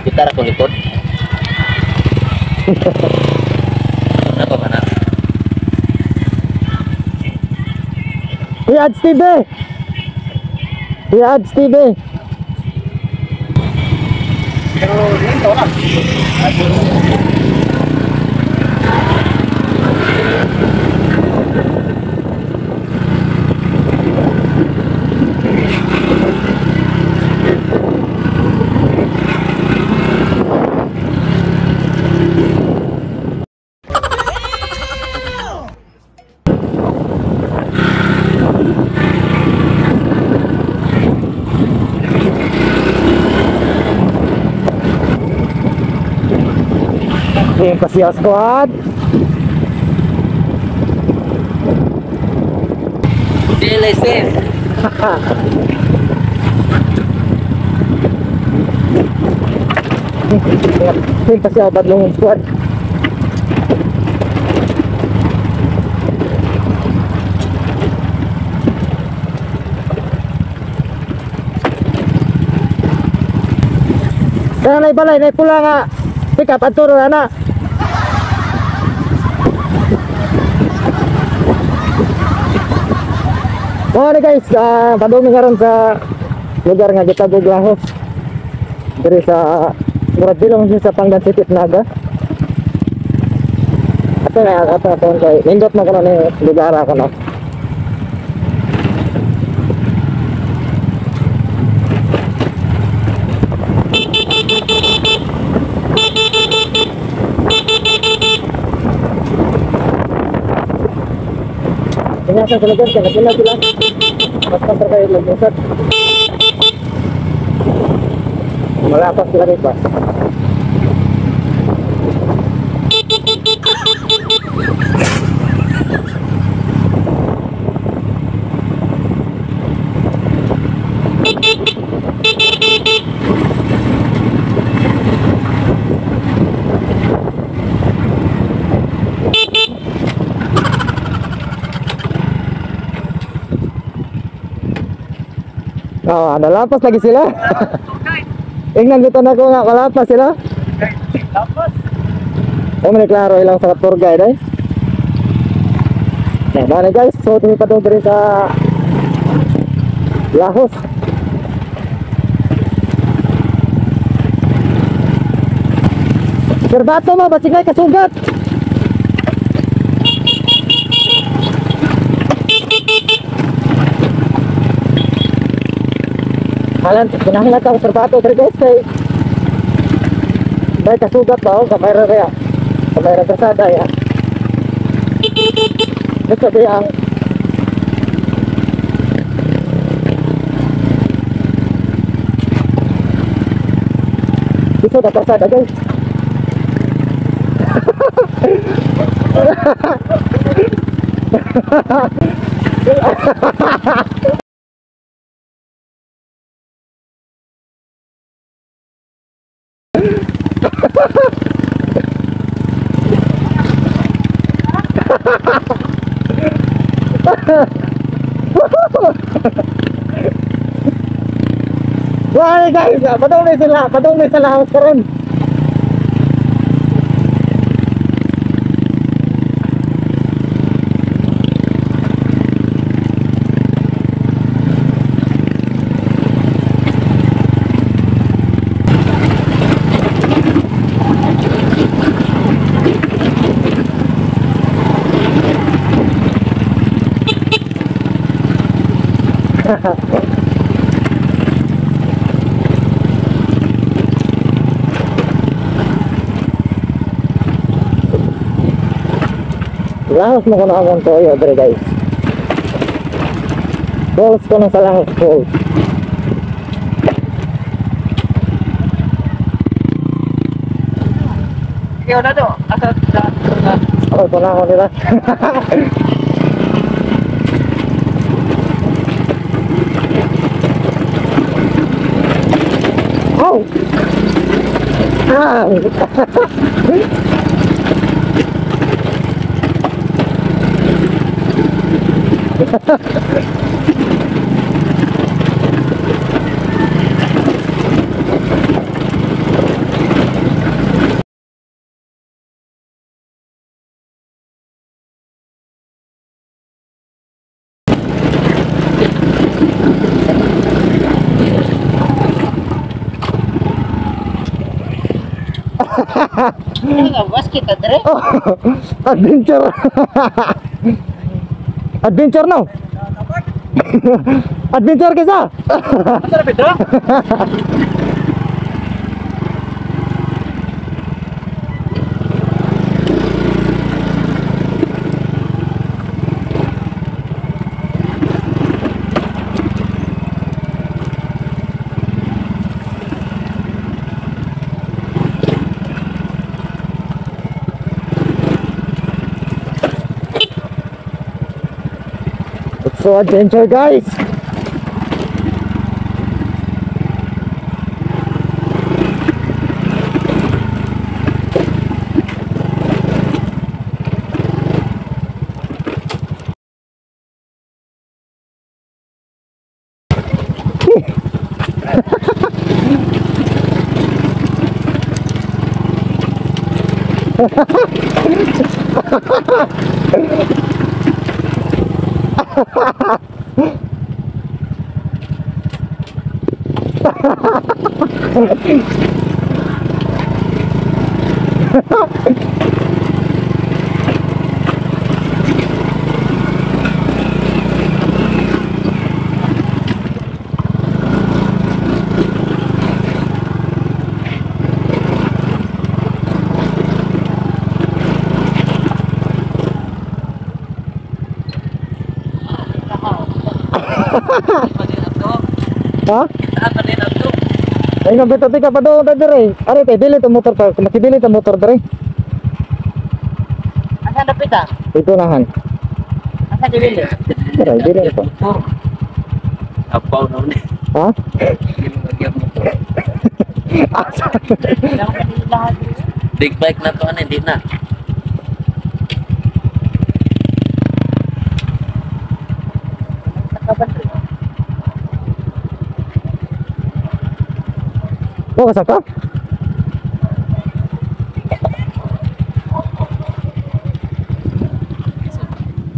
Gitar ako likod. Apa mana? Kuya Ads TV. Kuya Ads TV. Pero dito na. Yung Pasiyaw Squad. DLSM. Yung Pasiyaw Badlongon Squad. Kaya na ibalay, na pula nga pick up at turo na. Mga guys, padumi nga ron sa lugar nga Gitagog Lahos. Dari sa murad bilong sa Pangan City Naga. Ato kay nindot na ko na ni lugar ako na. Ingat sa lugar ka, napila sila. Basta terkait lagusat. Malapas sila rin pa. Oh, nalapas lagi sila. Ingnan dito na ko nga, kalapas sila. Lapas. Oh, maniklaro ilang sa tour guide ay. Nah, guys, so tumi pa doon rin sa Lahos. Serbato mo, basig na kasugat. Alam, pinahingat ako serbato dari guys kay dahil kasugat ba ako kamera kaya kamera bersada ya gusto kaya gusto na bersada guys. Wah guys, padung sila Lahos karon. Lahos mo ko na akong toyo dre guys. Falls ko na sa Lahos Falls. Ikaw na to. Asa na. Ako ko na ako nila. Oh! Nagawas kita dre. Adventure. Adventure no. Adventure kisa. Masarap ito. It's so adventure, guys. Ha? Ay nga beto tika pa doon dire. Ari tay dili to motor ta, makidili ta motor dire. Asa dapat ah? Ito nahan. Asa dibili? Dire dili to. Apaw na ni. Ha? Big bike na to ano, hindi na. Oh, kasaka?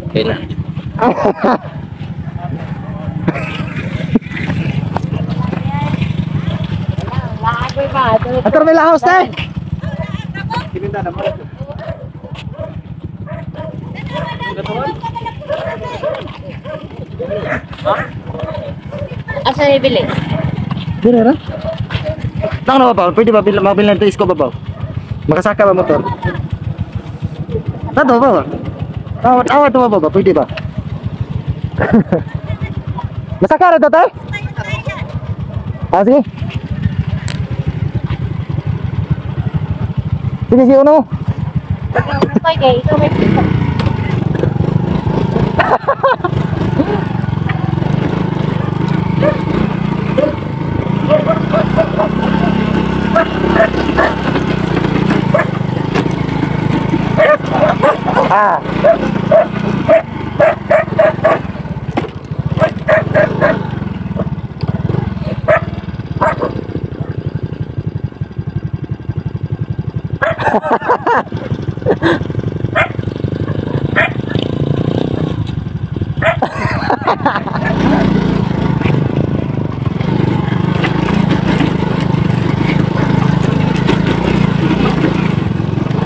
Okay na. Atar may laos na. Kininda naman. Asa bibili? Dire ra. Tang na ba? Pwede ba mabilan to isko babaw? Makasaka ba motor? Tato ba? Awat to ba? Pwede ba? Masaka ra to tay? Ah, sige. Sige, sige, uno. Okay, ito may pizza. Ah.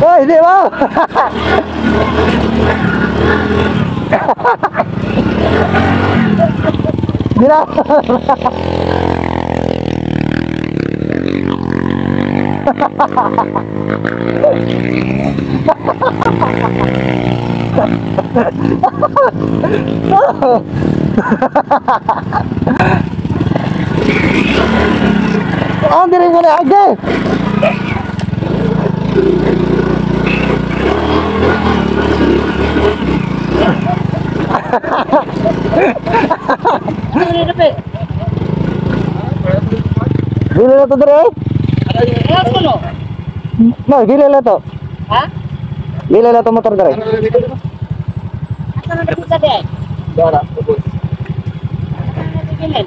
Oh, hindi mo. Gila. Oh, diri mo na aga. Dili na to dire. Yes, ano? No, gila lang to. Ha? Gila lang to motor dere. Asa na nagpunta di? Dara, ubos. Asa na nagigilin?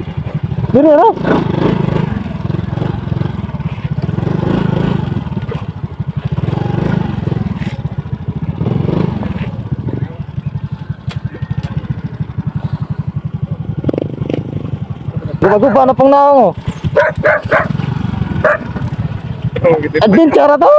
Gila lang. Gumaguba na pang naong oh. Adventure to.